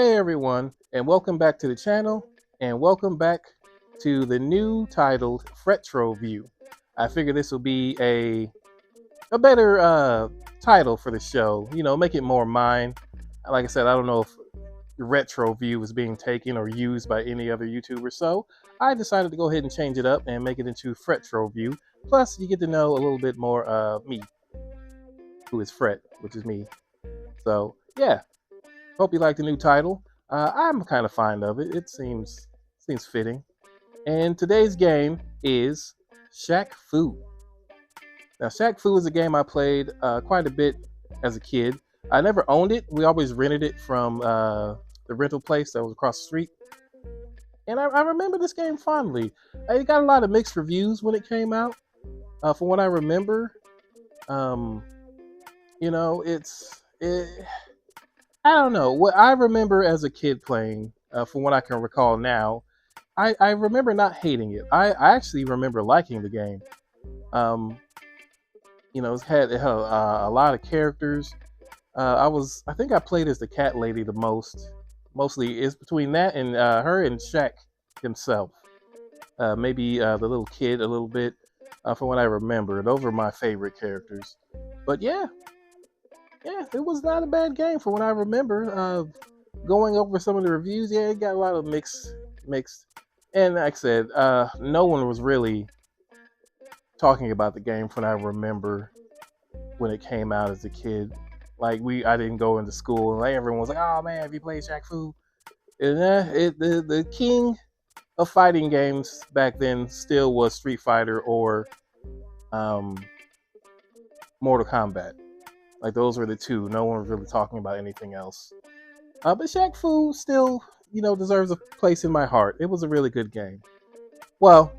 Hey everyone, and welcome back to the channel, and welcome back to the new titled FretroView. I figure this will be a better title for the show. Make it more mine. Like I said, I don't know if RetroView is being taken or used by any other YouTuber, so I decided to go ahead and change it up and make it into FretroView. Plus, you get to know a little bit more of me, who is Fret, which is me. So yeah, hope you like the new title. I'm kind of fond of it. It seems fitting. And today's game is Shaq Fu. Now, Shaq Fu is a game I played quite a bit as a kid. I never owned it. We always rented it from the rental place that was across the street. And I remember this game fondly. It got a lot of mixed reviews when it came out. From what I remember, um, I don't know. What I remember as a kid playing, from what I can recall now, I remember not hating it. I actually remember liking the game. Um, it had a lot of characters. I think I played as the cat lady the most. Mostly it's between that and her and Shaq himself. Maybe the little kid a little bit. From what I remember, those were my favorite characters. But yeah, it was not a bad game from what I remember. Going over some of the reviews, yeah, it got a lot of mixed. And like I said, no one was really talking about the game from what I remember when it came out as a kid. I didn't go into school and everyone was like, "Oh man, have you played Shaq Fu?" And the king of fighting games back then still was Street Fighter or um, Mortal Kombat. Like those were the two. No one was really talking about anything else. But Shaq Fu still, deserves a place in my heart. It was a really good game. Well,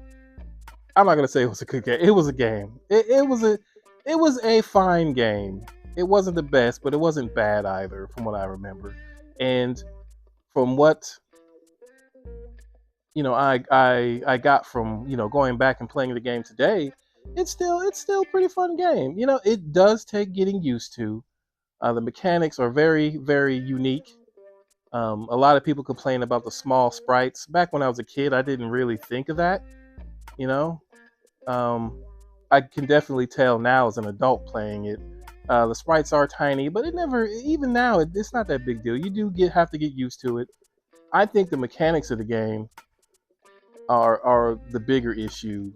I'm not gonna say it was a good game. It was a game. It was a fine game. It wasn't the best, but it wasn't bad either, from what I remember. And from what I got from going back and playing the game today, it's still a pretty fun game. It does take getting used to. The mechanics are very, very unique. A lot of people complain about the small sprites. Back when I was a kid, I didn't really think of that. You know, I can definitely tell now as an adult playing it. The sprites are tiny, but it never, even now, it's not that big deal. You do have to get used to it. I think the mechanics of the game are the bigger issue.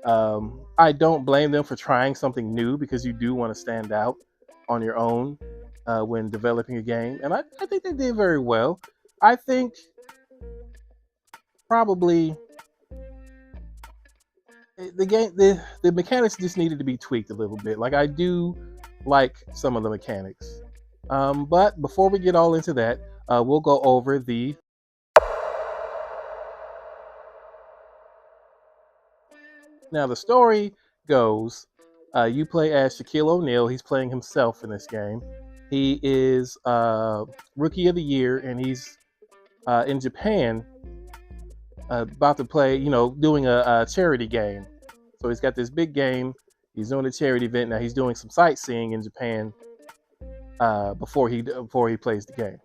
I don't blame them for trying something new because you do want to stand out on your own when developing a game, and I think they did very well. I think probably the mechanics just needed to be tweaked a little bit. Like I do like some of the mechanics, but before we get all into that, we'll go over the. Now the story goes, you play as Shaquille O'Neal. He's playing himself in this game. He is Rookie of the Year, and he's in Japan about to play, doing a charity game. So he's got this big game. He's doing a charity event. Now he's doing some sightseeing in Japan before he plays the game.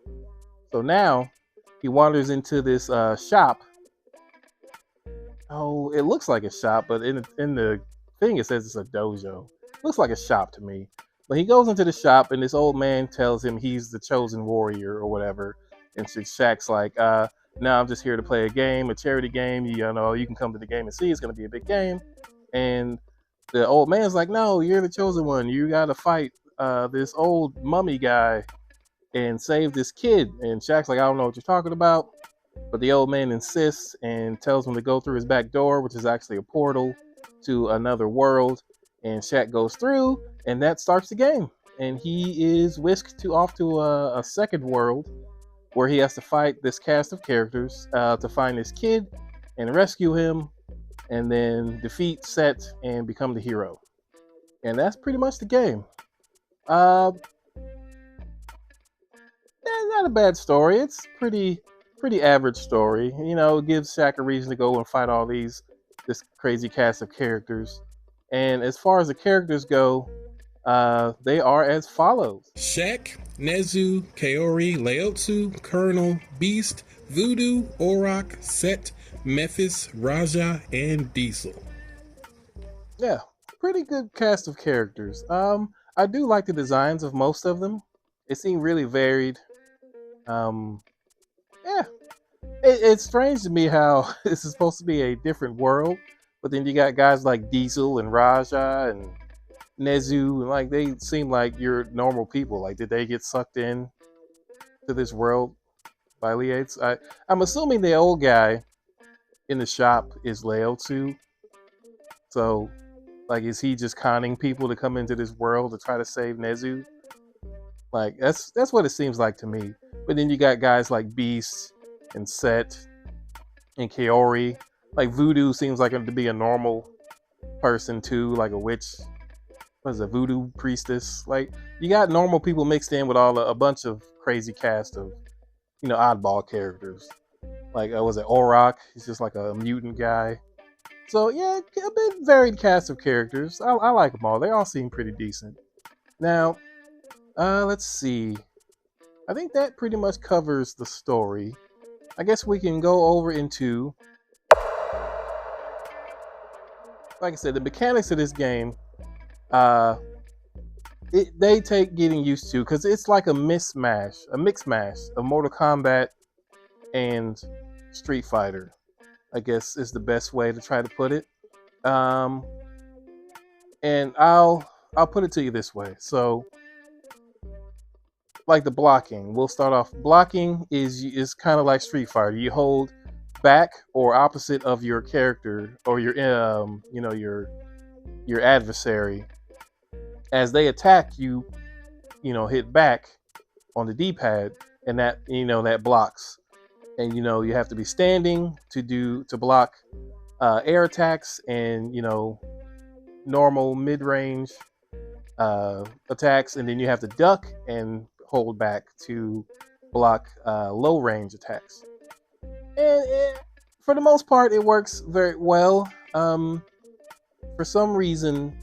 So now he wanders into this shop. Oh, it looks like a shop, but in the thing it says it's a dojo. Looks like a shop to me. But he goes into the shop, and this old man tells him he's the chosen warrior or whatever. And so Shaq's like, "No, I'm just here to play a game, a charity game. You can come to the game and see. It's going to be a big game." And the old man's like, "No, you're the chosen one. You got to fight this old mummy guy and save this kid." And Shaq's like, "I don't know what you're talking about." But the old man insists and tells him to go through his back door, which is actually a portal to another world. And Shaq goes through, and that starts the game. And he is whisked off to a second world where he has to fight this cast of characters to find this kid and rescue him, and then defeat Set and become the hero. And that's pretty much the game. That's not a bad story. It's pretty average story. It gives Shaq a reason to go and fight this crazy cast of characters. And as far as the characters go, they are as follows. Shaq Nezu, Kaori, Laotsu, Colonel, Beast, Voodoo, Auroch, Set, Memphis, Raja, and Diesel. Yeah, pretty good cast of characters. I do like the designs of most of them. It seemed really varied. Um, yeah, it's strange to me how this is supposed to be a different world, but then you got guys like Diesel and Raja and Nezu, and like they seem like you're normal people. Like, did they get sucked in to this world by Liates? I'm assuming the old guy in the shop is Laotsu. So, like, is he just conning people to come into this world to try to save Nezu? Like, that's what it seems like to me. But then you got guys like Beast and Set and Kaori. Like, Voodoo seems like to be a normal person too, like a witch. What is a voodoo priestess? Like, you got normal people mixed in with a bunch of crazy cast of oddball characters. Like, was it Auroch? He's just like a mutant guy. So yeah, a bit varied cast of characters. I like them all. They all seem pretty decent. Now, let's see. I think that pretty much covers the story. I guess we can go over into, like I said, the mechanics of this game. They take getting used to because it's like a mix mash of Mortal Kombat and Street Fighter, I guess is the best way to try to put it. And I'll put it to you this way. So, like the blocking, we'll start off. Blocking is kind of like Street Fighter. You hold back or opposite of your character or your your adversary. As they attack you, hit back on the D-pad, and that blocks. And you have to be standing to block air attacks and normal mid-range attacks, and then you have to duck and hold back to block low-range attacks. And for the most part, it works very well. For some reason,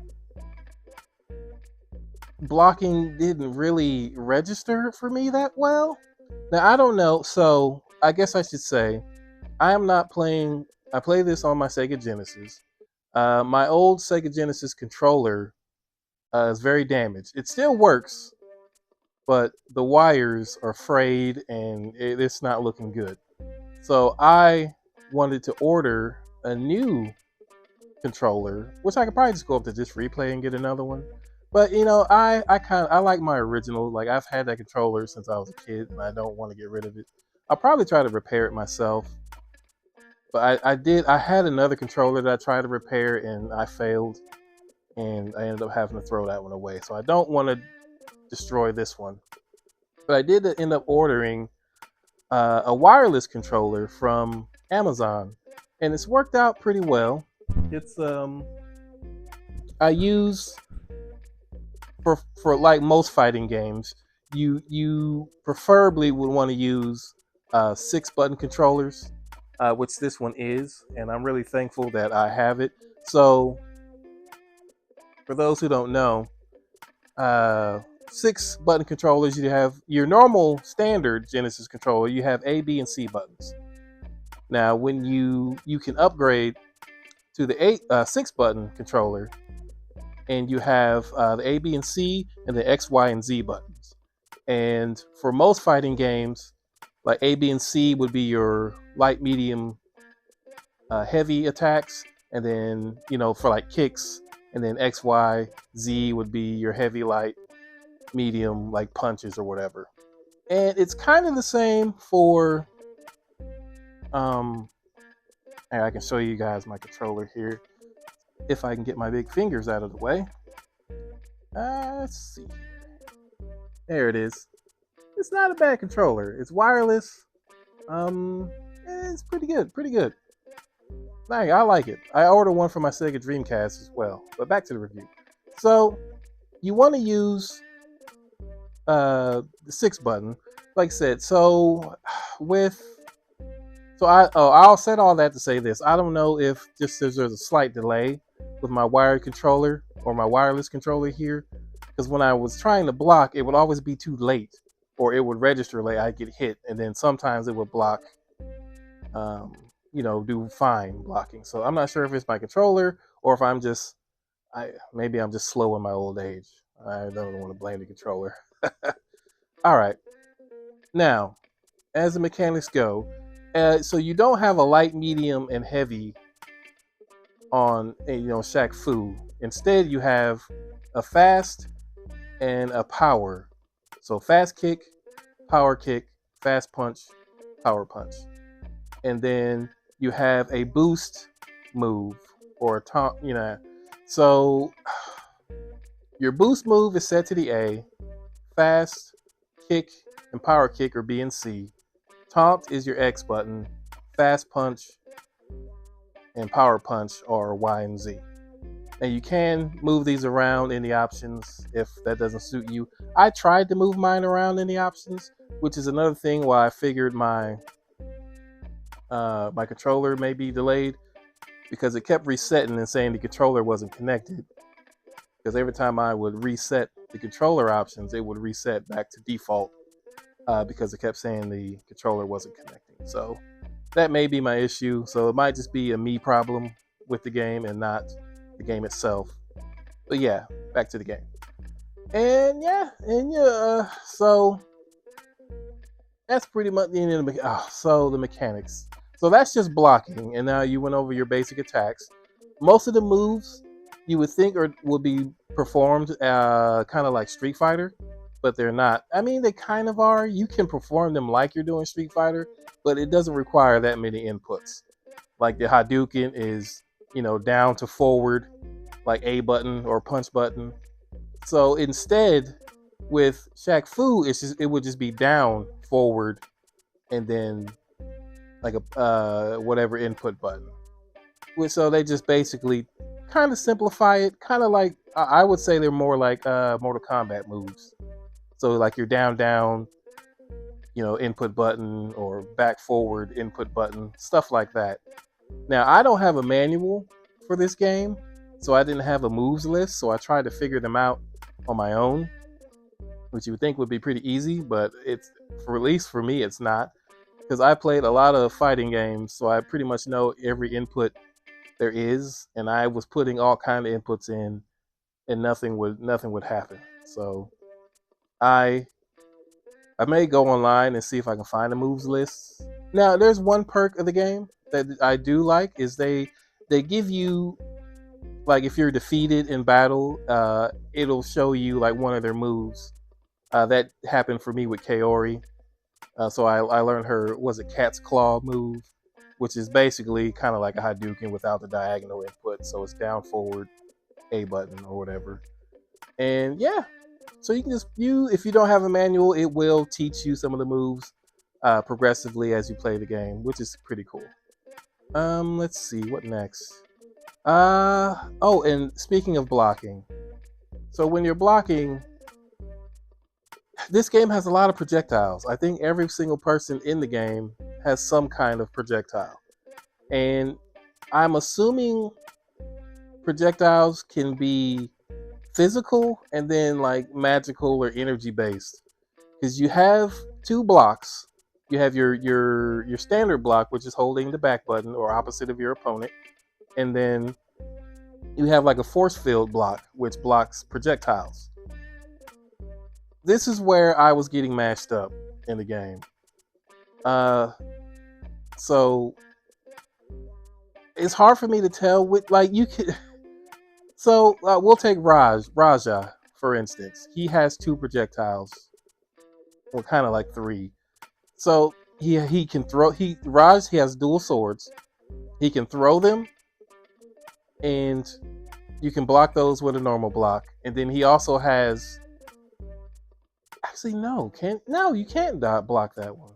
blocking didn't really register for me that well. Now, I don't know, so I guess I should say I am not playing. I play this on my Sega Genesis. My old Sega Genesis controller is very damaged. It still works, but the wires are frayed and it's not looking good. So I wanted to order a new controller, which I could probably just go up to Just Replay and get another one. But I like my original. Like, I've had that controller since I was a kid, and I don't want to get rid of it. I'll probably try to repair it myself. But I had another controller that I tried to repair, and I failed, and I ended up having to throw that one away. So I don't want to destroy this one. But I did end up ordering a wireless controller from Amazon, and it's worked out pretty well. It's I use for like most fighting games, you preferably would want to use 6-button controllers, which this one is, and I'm really thankful that I have it. So, for those who don't know, 6-button controllers, you have your normal standard Genesis controller. You have A, B, and C buttons. Now, when you can upgrade to the 6-button controller, and you have the A, B, and C, and the X, Y, and Z buttons. And for most fighting games, like A, B, and C would be your light, medium, heavy attacks, and then for like kicks, and then X, Y, Z would be your heavy, light, medium, like punches or whatever. And it's kind of the same for I can show you guys my controller here if I can get my big fingers out of the way. Let's see here. There it is. It's not a bad controller. It's wireless. It's pretty good. Pretty good. I like it. I ordered one for my Sega Dreamcast as well. But back to the review. So you want to use the 6-button, like I said. So I'll set all that to say this. I don't know if just there's a slight delay with my wired controller or my wireless controller here, because when I was trying to block, it would always be too late or it would register like I get hit, and then sometimes it would block, do fine blocking. So I'm not sure if it's my controller or if maybe I'm just slow in my old age. I don't want to blame the controller. All right, now as the mechanics go, so you don't have a light, medium, and heavy on Shaq Fu. Instead, you have a fast and a power. So fast kick, fast punch, power punch. And then you have a boost move or a taunt, So your boost move is set to the A. Fast kick and power kick are B and C. Taunt is your X button. Fast punch and power punch are Y and Z. And you can move these around in the options if that doesn't suit you. I tried to move mine around in the options, which is another thing why I figured my controller may be delayed, because it kept resetting and saying the controller wasn't connected. Because every time I would reset the controller options, it would reset back to default because it kept saying the controller wasn't connecting. So that may be my issue. So it might just be a me problem with the game and not the game itself. But yeah, back to the game. And so that's pretty much the end of the mechanics. So that's just blocking, and now you went over your basic attacks. Most of the moves you would think will be performed kind of like Street Fighter, but they're not. I mean, they kind of are. You can perform them like you're doing Street Fighter, but it doesn't require that many inputs. Like the Hadouken is, down to forward, like A button or punch button. So instead, with Shaq Fu, it would just be down, forward, and then like a whatever input button. So they just basically kind of simplify it, kind of like I would say they're more like Mortal Kombat moves. So like your down, input button, or back forward input button, stuff like that. Now I don't have a manual for this game, so I didn't have a moves list, so I tried to figure them out on my own, which you would think would be pretty easy, but at least for me, it's not. Because I played a lot of fighting games, so I pretty much know every input there is, and I was putting all kind of inputs in, and nothing would happen. So I may go online and see if I can find a moves list. Now, there's one perk of the game that I do like, is they give you, like, if you're defeated in battle, it'll show you like one of their moves. That happened for me with Kaori. So I learned her, Cat's Claw move, which is basically kind of like a Hadouken without the diagonal input. So it's down, forward, A button, or whatever. And yeah, so you can if you don't have a manual, it will teach you some of the moves progressively as you play the game, which is pretty cool. Let's see, what next? And speaking of blocking, so when you're blocking, this game has a lot of projectiles. I think every single person in the game has some kind of projectile. And I'm assuming projectiles can be physical and then like magical or energy based. Because you have two blocks. You have your standard block, which is holding the back button or opposite of your opponent. And then you have like a force field block, which blocks projectiles. This is where I was getting mashed up in the game. So it's hard for me to tell what, like, you could. So we'll take Raja, for instance. He has two projectiles, well, kind of like three. So he can throw. He has dual swords. He can throw them, and you can block those with a normal block. And then he also has. Actually, no, you can't block that one.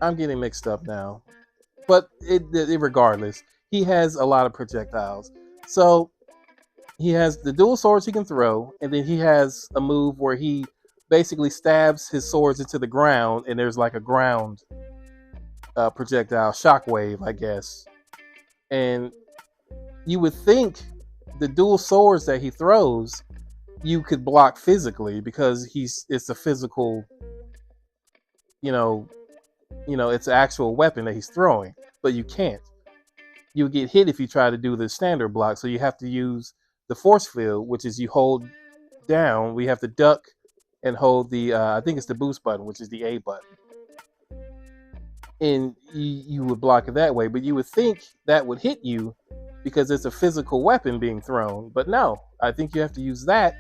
I'm getting mixed up now. But regardless, he has a lot of projectiles. So he has the dual swords he can throw, and then he has a move where he basically stabs his swords into the ground, and there's like a ground projectile, shockwave, I guess. And you would think the dual swords that he throws you could block physically because it's a physical, you know, it's an actual weapon that he's throwing, but you can't. You get hit if you try to do the standard block, so you have to use the force field, which is you hold down. We have to duck and hold the I think it's the boost button, which is the A button, and you would block it that way. But you would think that would hit you because it's a physical weapon being thrown, but no. I think you have to use that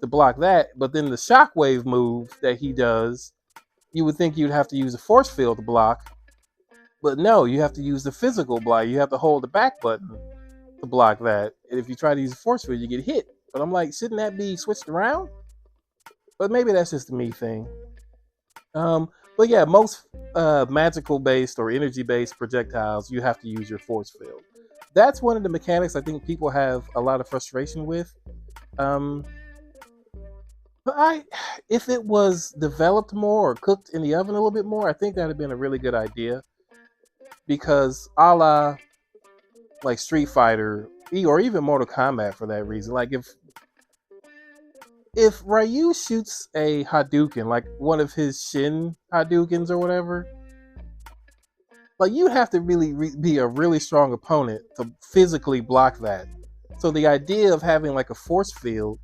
to block that. But then the shockwave move that he does, you would think you'd have to use a force field to block, but no, you have to use the physical block. You have to hold the back button to block that. And if you try to use a force field, you get hit. But I'm like, shouldn't that be switched around? But maybe that's just a me thing. But yeah, most magical based or energy based projectiles, you have to use your force field. That's one of the mechanics I think people have a lot of frustration with. But if it was developed more or cooked in the oven a little bit more, I think that'd have been a really good idea. Because a la like Street Fighter or even Mortal Kombat for that reason, like if Ryu shoots a Hadouken, like one of his Shin Hadoukens or whatever, like you'd have to really be a really strong opponent to physically block that. So the idea of having like a force field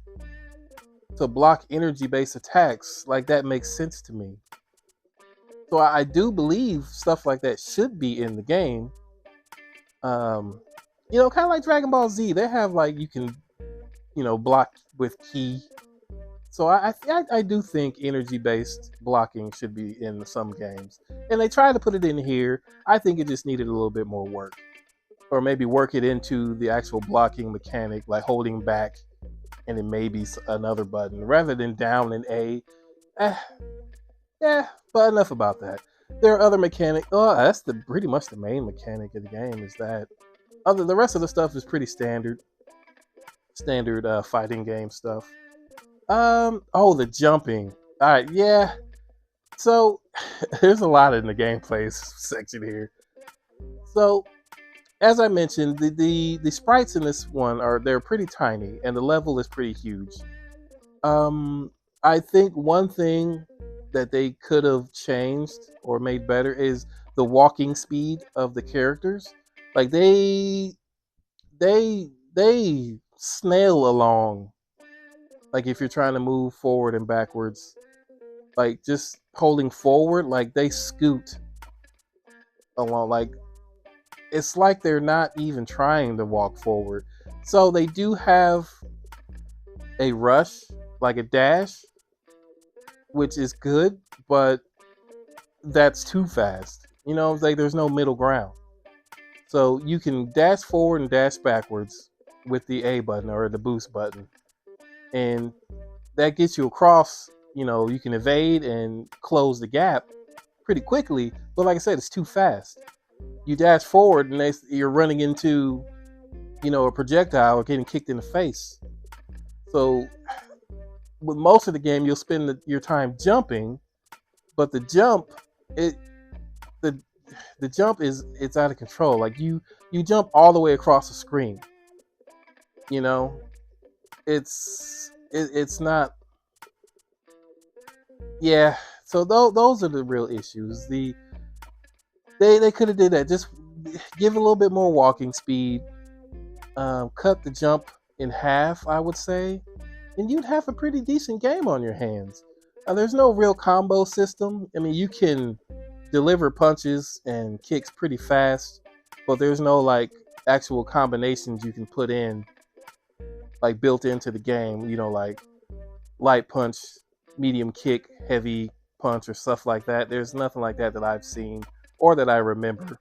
to block energy-based attacks, like that makes sense to me. So I do believe stuff like that should be in the game. Kind of like Dragon Ball Z, they have like you can, block with ki. So I do think energy-based blocking should be in some games, and they try to put it in here. I think it just needed a little bit more work, or maybe work it into the actual blocking mechanic, like holding back, and then maybe another button rather than down and A. Yeah, but enough about that. There are other mechanics. Oh, that's pretty much the main mechanic of the game. Is that the rest of the stuff is pretty standard fighting game stuff. The jumping. All right, yeah. So there's a lot in the gameplay section here. So as I mentioned, the sprites in this one they're pretty tiny, and the level is pretty huge. I think one thing that they could have changed or made better is the walking speed of the characters. Like they snail along. Like if you're trying to move forward and backwards, like just holding forward, like they scoot along. Like it's like they're not even trying to walk forward. So they do have a rush, like a dash, which is good, but that's too fast. Like there's no middle ground. So you can dash forward and dash backwards with the A button or the boost button. And that gets you across, you can evade and close the gap pretty quickly. But like I said, it's too fast. You dash forward and you're running into, a projectile or getting kicked in the face. So with most of the game, you'll spend your time jumping, but the jump, the jump it's out of control. Like you jump all the way across the screen. It's not. Yeah. So those are the real issues. They could have did that. Just give a little bit more walking speed. Cut the jump in half, I would say. And you'd have a pretty decent game on your hands. There's no real combo system. I mean, you can deliver punches and kicks pretty fast, but there's no like actual combinations you can put in, like built into the game. Like light punch, medium kick, heavy punch, or stuff like that. There's nothing like that I've seen or that I remember.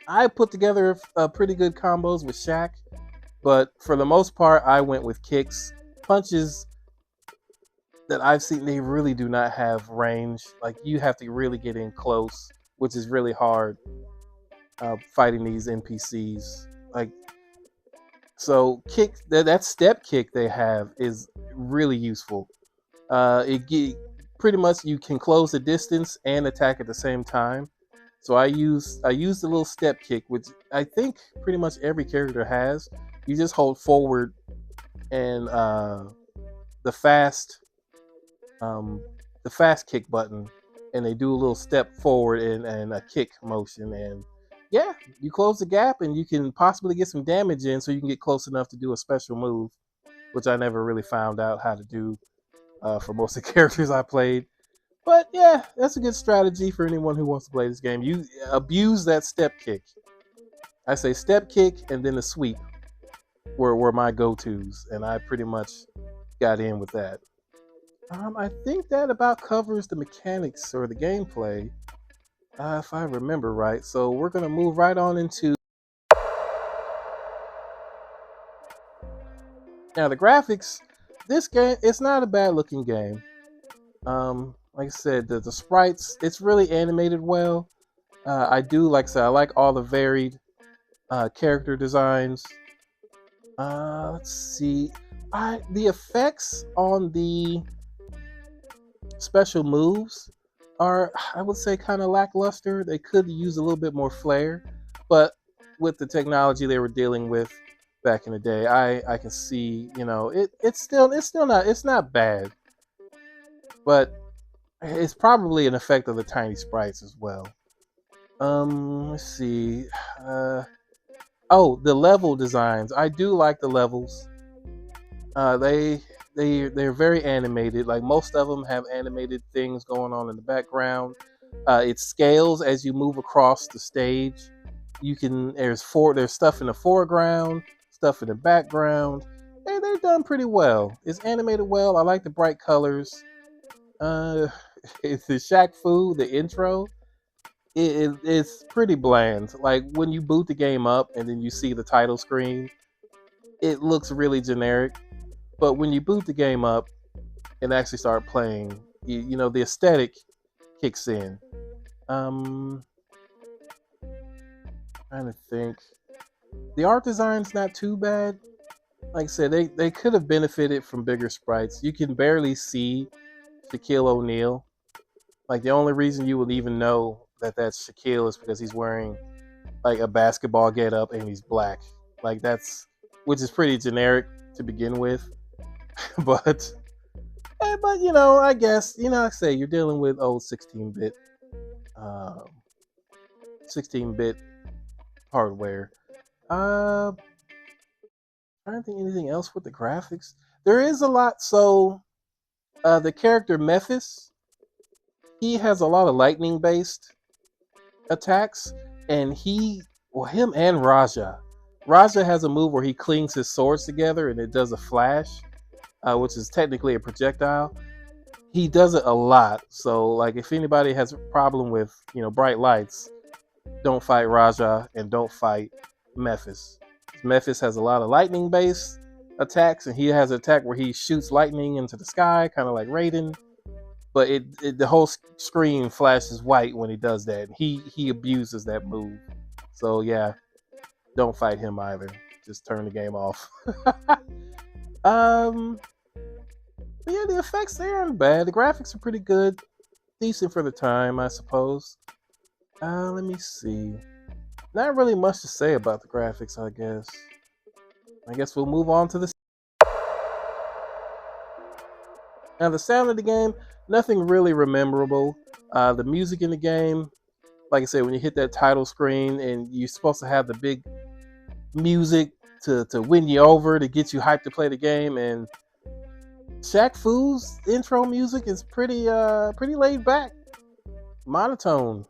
I put together pretty good combos with Shaq, but for the most part, I went with kicks. Punches that I've seen, they really do not have range. Like you have to really get in close, which is really hard fighting these NPCs. Like, so kick that step kick they have is really useful. Pretty much you can close the distance and attack at the same time. So I used the little step kick, which I think pretty much every character has. You just hold forward and the fast um, the fast kick button, and they do a little step forward and a kick motion, and yeah, you close the gap, and you can possibly get some damage in, so you can get close enough to do a special move, which I never really found out how to do for most of the characters I played. But yeah, that's a good strategy for anyone who wants to play this game. You abuse that step kick. I say step kick and then the sweep were my go-tos, and I pretty much got in with that. I think that about covers the mechanics or the gameplay, if I remember right. So we're gonna move right on into now the graphics. This game, it's not a bad looking game. Like I said, the sprites, it's really animated well. I do like I said, I like all the varied character designs. Let's see. The effects on the special moves are, I would say, kind of lackluster. They could use a little bit more flair, but with the technology they were dealing with back in the day, I can see, it's not bad, but it's probably an effect of the tiny sprites as well. Let's see. Oh, the level designs. I do like the levels. They're very animated. Like most of them have animated things going on in the background. It scales as you move across the stage. There's stuff in the foreground, stuff in the background. They're done pretty well. It's animated well. I like the bright colors. It's the Shaq Fu, the intro. It's pretty bland. Like when you boot the game up and then you see the title screen, it looks really generic. But when you boot the game up and actually start playing, the aesthetic kicks in. Trying to think. The art design's not too bad. Like I said, they could have benefited from bigger sprites. You can barely see Shaquille O'Neal. Like the only reason you would even know that that's Shaquille is because he's wearing like a basketball getup and he's black. Like which is pretty generic to begin with. but I guess I say you're dealing with old 16-bit 16-bit hardware. I don't think anything else with the graphics. There is a lot. So the character Memphis, he has a lot of lightning based attacks, and him and Raja. Raja has a move where he clings his swords together and it does a flash, which is technically a projectile. He does it a lot. So, like, if anybody has a problem with bright lights, don't fight Raja and don't fight Memphis. Memphis has a lot of lightning-based attacks, and he has an attack where he shoots lightning into the sky, kind of like Raiden. But the whole screen flashes white when he does that. He abuses that move. So yeah, don't fight him either. Just turn the game off. But yeah, the effects there aren't bad. The graphics are pretty good, decent for the time, I suppose. Let me see. Not really much to say about the graphics, I guess. I guess we'll move on to the. Now, the sound of the game, nothing really memorable. The music in the game, like I said, when you hit that title screen and you're supposed to have the big music to win you over, to get you hyped to play the game, and Shaq Fu's intro music is pretty laid back, monotone.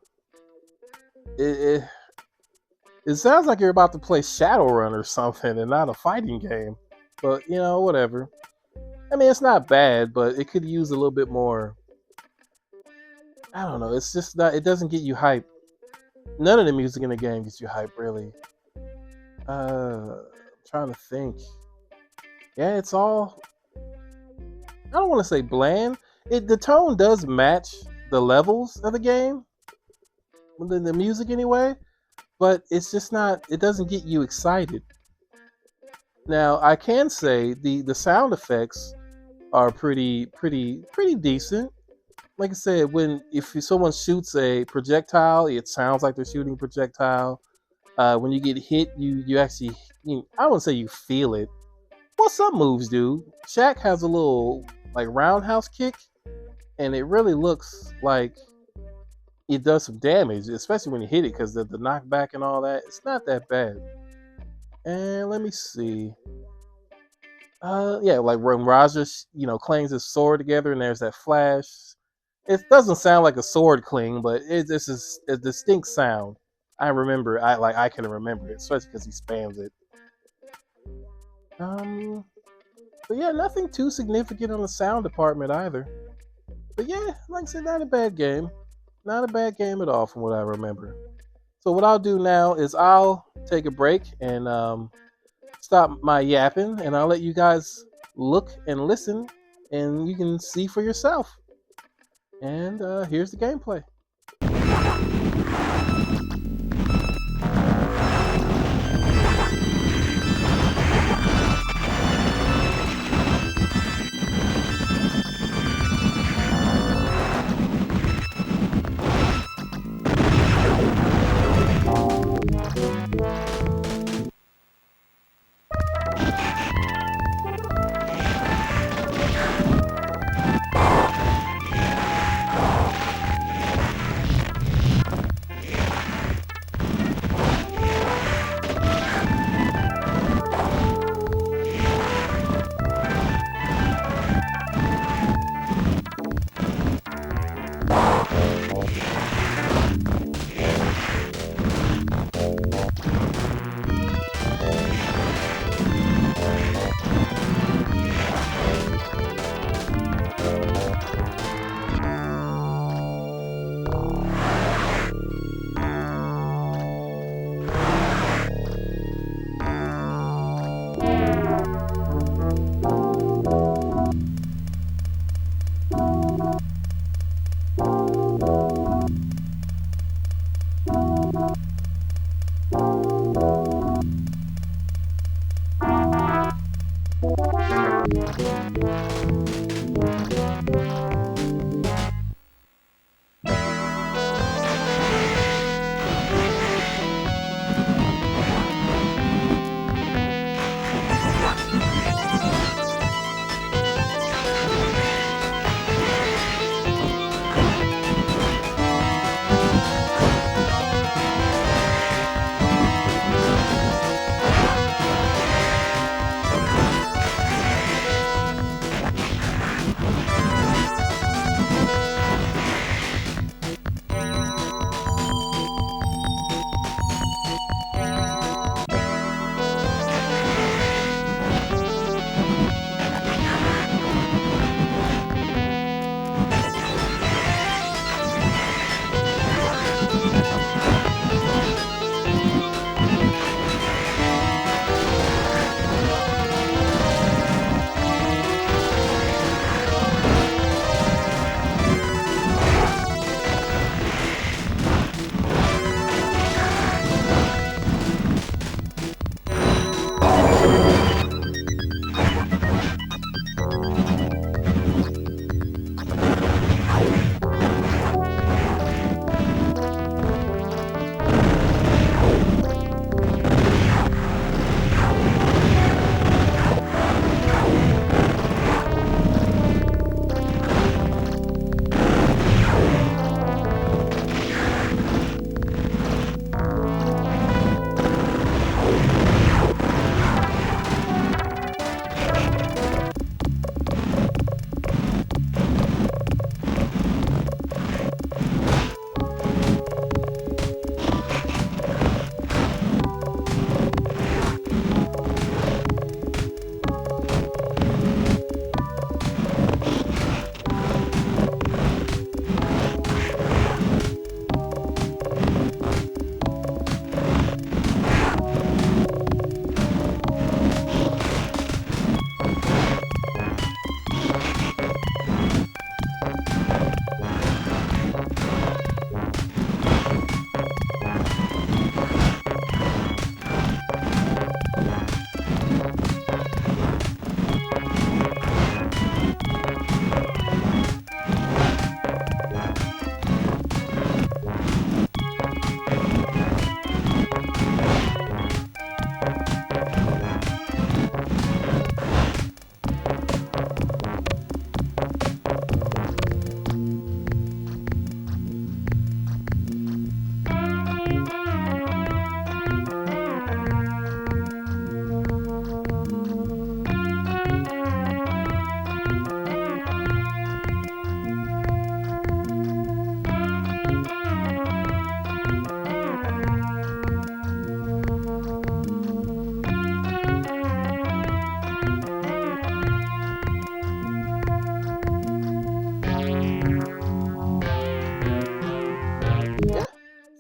It sounds like you're about to play Shadowrun or something and not a fighting game. But, whatever. I mean, it's not bad, but it could use a little bit more. I don't know. It's just not, it doesn't get you hype. None of the music in the game gets you hype, really. I'm trying to think. Yeah, it's all, I don't want to say bland. The tone does match the levels of the game. The music anyway. But it's just not, it doesn't get you excited. Now, I can say the sound effects are pretty decent. Like I said, if someone shoots a projectile, it sounds like they're shooting a projectile. When you get hit, you actually, I wouldn't say you feel it, Well, some moves do. Shaq has a little like roundhouse kick, and it really looks like it does some damage, especially when you hit it because the knockback and all that. It's not that bad. And let me see. Yeah, like when Rogers, clangs his sword together, and there's that flash. It doesn't sound like a sword cling, but this is a distinct sound. I remember. I can remember it, especially because he spams it. Um, but yeah, nothing too significant on the sound department either. But yeah, like I said, not a bad game. Not a bad game at all from what I remember. So what I'll do now is I'll take a break and stop my yapping, and I'll let you guys look and listen, and you can see for yourself. And here's the gameplay.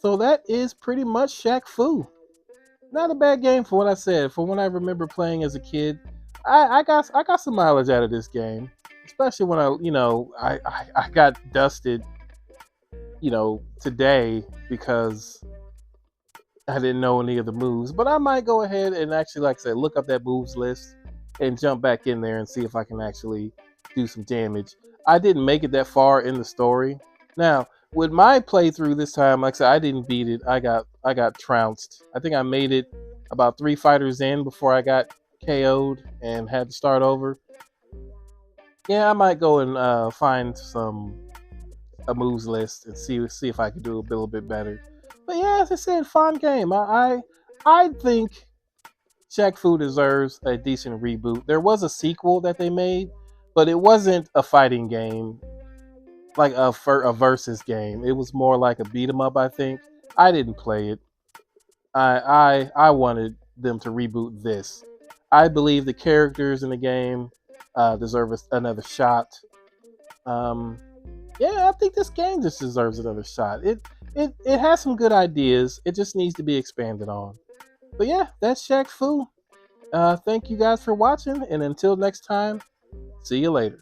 So that is pretty much Shaq Fu. Not a bad game for what I said. For what I remember playing as a kid, I got some mileage out of this game, especially when I got dusted today because I didn't know any of the moves. But I might go ahead and actually, like I said, look up that moves list and jump back in there and see if I can actually do some damage. I didn't make it that far in the story. Now, with my playthrough this time, like I said, I didn't beat it. I got trounced. I think I made it about 3 fighters in before I got KO'd and had to start over. Yeah, I might go and find some a moves list and see if I can do a little bit better. But yeah, as I said, fun game. I think Shaq Fu deserves a decent reboot. There was a sequel that they made, but it wasn't a fighting game like a versus game. It was more like a beat 'em up. I think I didn't play it. I wanted them to reboot this. I believe the characters in the game deserve another shot. Um, yeah, I think this game just deserves another shot. It has some good ideas. It just needs to be expanded on. But yeah, that's Shaq Fu. Thank you guys for watching, and until next time, see you later.